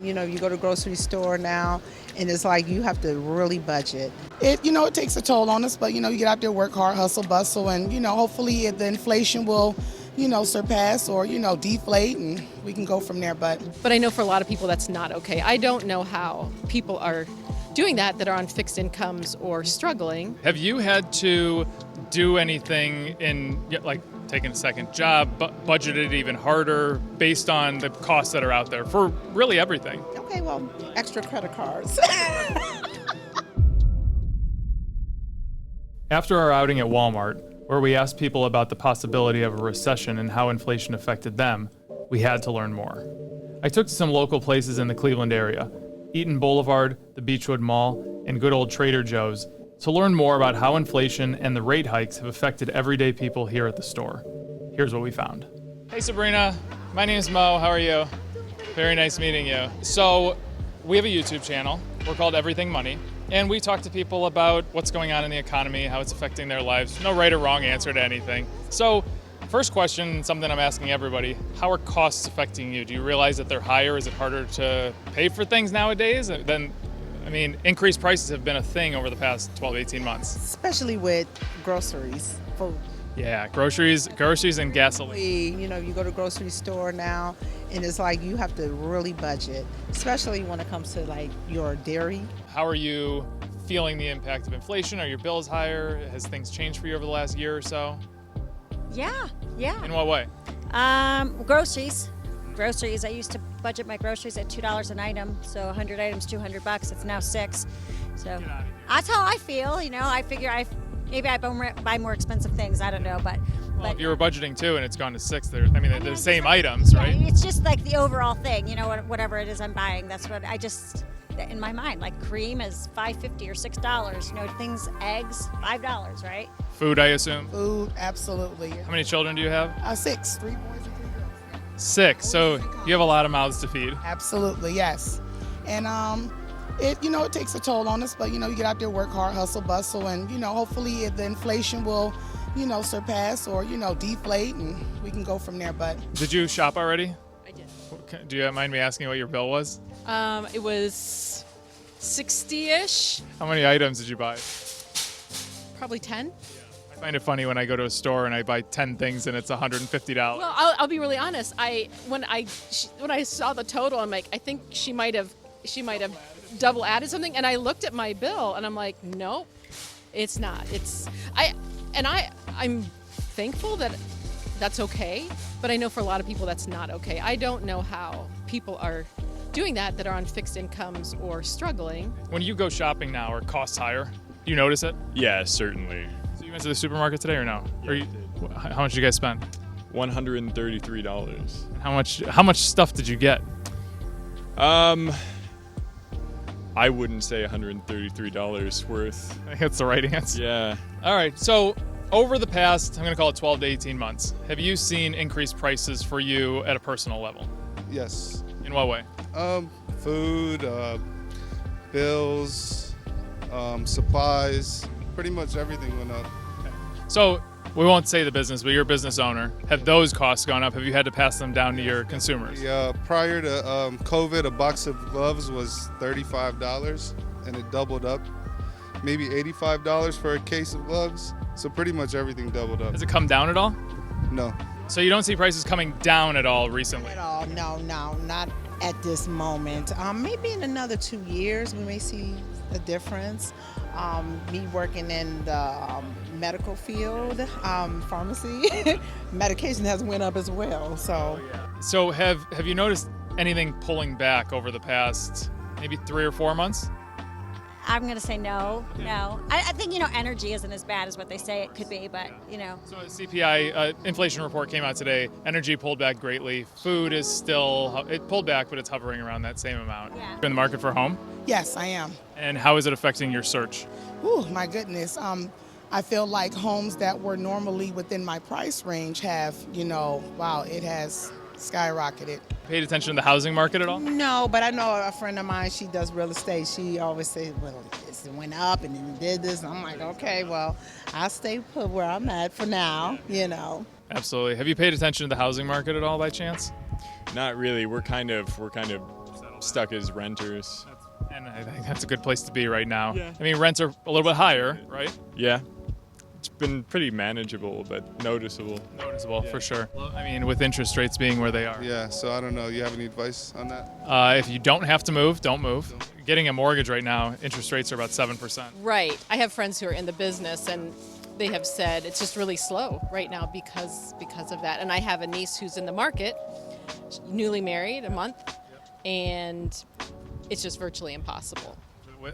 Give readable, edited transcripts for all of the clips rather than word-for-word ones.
You go to the grocery store now, and it's like you have to really budget. It takes a toll on us, but, you get out there, work hard, hustle, bustle, and, hopefully the inflation will, surpass or, deflate, and we can go from there. But I know for a lot of people that's not okay. I don't know how people are doing that are on fixed incomes or struggling. Have you had to do anything in, like, taking a second job, budget it even harder based on the costs that are out there for really everything? Okay, well, extra credit cards. After our outing at Walmart, where we asked people about the possibility of a recession and how inflation affected them, we had to learn more. I took to some local places in the Cleveland area, Eaton Boulevard, the Beechwood Mall, and good old Trader Joe's, to learn more about how inflation and the rate hikes have affected everyday people here at the store. Here's what we found. Hey Sabrina, my name is Mo, how are you? Very nice meeting you. So, we have a YouTube channel, we're called Everything Money, and we talk to people about what's going on in the economy, how it's affecting their lives. No right or wrong answer to anything. So, first question, something I'm asking everybody, how are costs affecting you? Do you realize that they're higher? Is it harder to pay for things nowadays? Increased prices have been a thing over the past 12, 18 months. Especially with groceries. Yeah, groceries and gasoline. You go to the grocery store now, and it's like you have to really budget, especially when it comes to like your dairy. How are you feeling the impact of inflation? Are your bills higher? Has things changed for you over the last year or so? Yeah. In what way? Groceries. I used to budget my groceries at $2 an item, so 100 items, $200. It's now $6. So that's how I feel. I figure maybe I buy more expensive things. I don't know, but if you were budgeting too and it's gone to $6, they're the same items, right? It's just like the overall thing. Whatever it is I'm buying, that's what I just in my mind. Like cream is $5.50 or $6. Things, eggs, $5, right? Food, I assume. food, absolutely. How many children do you have? 6, 3 boys and 3 girls. 6. So you have a lot of mouths to feed. Absolutely, yes. And it takes a toll on us, but, you get out there, work hard, hustle, bustle, and, hopefully the inflation will, surpass or, deflate, and we can go from there. But Did you shop already? I did. Do you mind me asking what your bill was? It was 60-ish, How many items did you buy? probably 10. I find it funny when I go to a store and I buy 10 things and it's $150. Well, I'll be really honest. When I saw the total, I'm like, I think she might have double added something, and I looked at my bill and I'm like, nope, it's not. I'm thankful that that's okay, but I know for a lot of people that's not okay. I don't know how people are doing that are on fixed incomes or struggling. When you go shopping now, are costs higher? Do you notice it? Yeah, certainly. So you went to the supermarket today or no? Yeah, How much did you guys spend? $133. How much stuff did you get? I wouldn't say $133 worth. I think that's the right answer. Yeah. All right, so over the past, I'm going to call it 12 to 18 months, have you seen increased prices for you at a personal level? Yes. In what way? Food, bills, supplies, pretty much everything went up. So we won't say the business, but you're a business owner. Have those costs gone up? Have you had to pass them down to your consumers? Prior to COVID, a box of gloves was $35, and it doubled up. Maybe $85 for a case of gloves. So pretty much everything doubled up. Has it come down at all? No. So you don't see prices coming down at all recently? At all, no, not at this moment. Maybe in another 2 years we may see a difference. Me working in the medical field, pharmacy, medication has went up as well. So have you noticed anything pulling back over the past maybe 3 or 4 months? I'm going to say no. I think, energy isn't as bad as what they say it could be, but, So the CPI inflation report came out today. Energy pulled back greatly. Food is still, it pulled back, but it's hovering around that same amount. Yeah. You're in the market for a home? yes, I am. And how is it affecting your search? Ooh, my goodness. I feel like homes that were normally within my price range have, it has skyrocketed. Paid attention to the housing market at all? No, but I know a friend of mine, she does real estate. She always says, well, it went up and then it did this. And I'm like, okay, well, I'll stay put where I'm at for now, Absolutely. Have you paid attention to the housing market at all by chance? Not really. We're kind of stuck as renters. And I think that's a good place to be right now. Yeah. I mean, rents are a little bit higher, right? Yeah. It's been pretty manageable, but noticeable. Noticeable, for sure. Well, I mean, with interest rates being where they are. Yeah, so I don't know. You have any advice on that? If you don't have to move, don't move. Getting a mortgage right now, interest rates are about 7%. Right. I have friends who are in the business, and they have said it's just really slow right now because of that. And I have a niece who's in the market, newly married, a month, and it's just virtually impossible.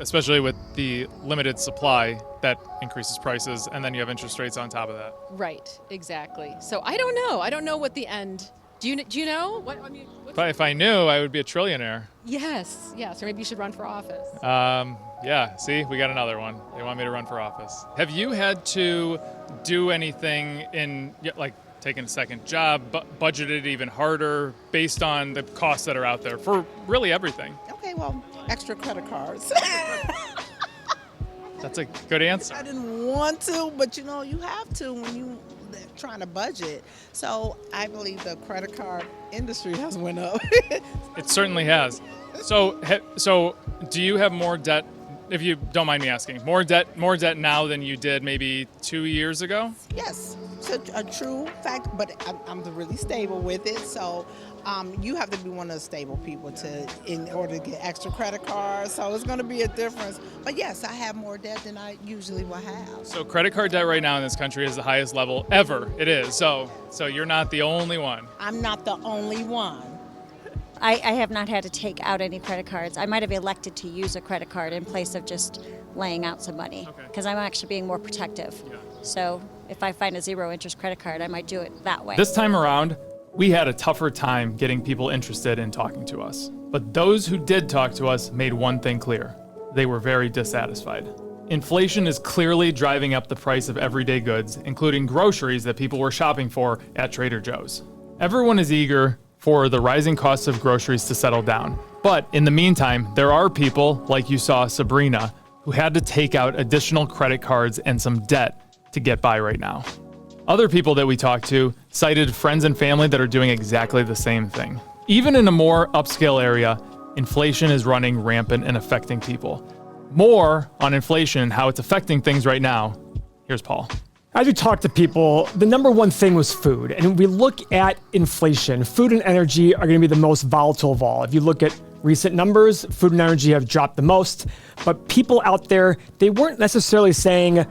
Especially with the limited supply that increases prices, and then you have interest rates on top of that. Right, exactly. So I don't know. I don't know what the end. Do you know? What I mean? If I knew, I would be a trillionaire. Yes. Or maybe you should run for office. Yeah, see, we got another one. They want me to run for office. Have you had to do anything in, like, taking a second job, budgeted even harder based on the costs that are out there for really everything? Okay, well, extra credit cards. That's a good answer. I didn't want to, but you have to when you trying to budget. So I believe the credit card industry has went up. It certainly has. So do you have more debt, if you don't mind me asking, more debt now than you did maybe 2 years ago? Yes, it's a true fact, but I'm really stable with it. So you have to be one of the stable people in order to get extra credit cards. So it's going to be a difference. But yes, I have more debt than I usually will have. So credit card debt right now in this country is the highest level ever. It is. So you're not the only one. I'm not the only one. I have not had to take out any credit cards. I might have elected to use a credit card in place of just laying out some money because I'm actually being more protective. Yeah. So if I find a zero interest credit card, I might do it that way. This time around, we had a tougher time getting people interested in talking to us. But those who did talk to us made one thing clear. They were very dissatisfied. Inflation is clearly driving up the price of everyday goods, including groceries that people were shopping for at Trader Joe's. Everyone is eager for the rising costs of groceries to settle down. But in the meantime, there are people, like you saw Sabrina, who had to take out additional credit cards and some debt to get by right now. Other people that we talked to cited friends and family that are doing exactly the same thing. Even in a more upscale area, inflation is running rampant and affecting people. More on inflation and how it's affecting things right now. Here's Paul. As we talked to people, the number one thing was food. And when we look at inflation, food and energy are going to be the most volatile of all. If you look at recent numbers, food and energy have dropped the most. But people out there, they weren't necessarily saying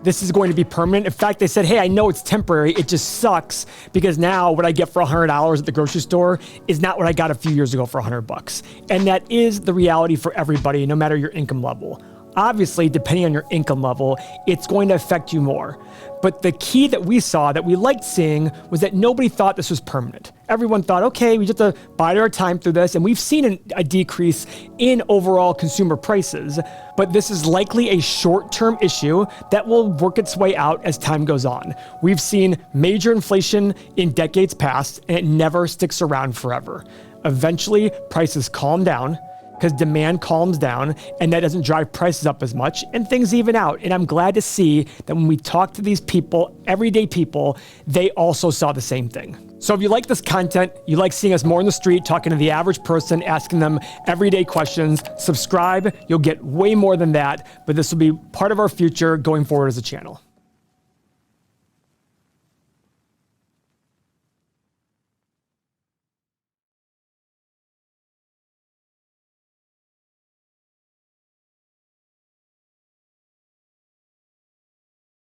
this is going to be permanent. In fact, they said, hey, I know it's temporary. It just sucks because now what I get for $100 at the grocery store is not what I got a few years ago for $100. And that is the reality for everybody, no matter your income level. Obviously, depending on your income level, it's going to affect you more. But the key that we saw that we liked seeing was that nobody thought this was permanent. Everyone thought, okay, we just have to bide our time through this. And we've seen a decrease in overall consumer prices. But this is likely a short-term issue that will work its way out as time goes on. We've seen major inflation in decades past, and it never sticks around forever. Eventually, prices calm down, because demand calms down and that doesn't drive prices up as much and things even out. And I'm glad to see that when we talk to these people, everyday people, they also saw the same thing. So if you like this content, you like seeing us more in the street, talking to the average person, asking them everyday questions, subscribe. You'll get way more than that, but this will be part of our future going forward as a channel.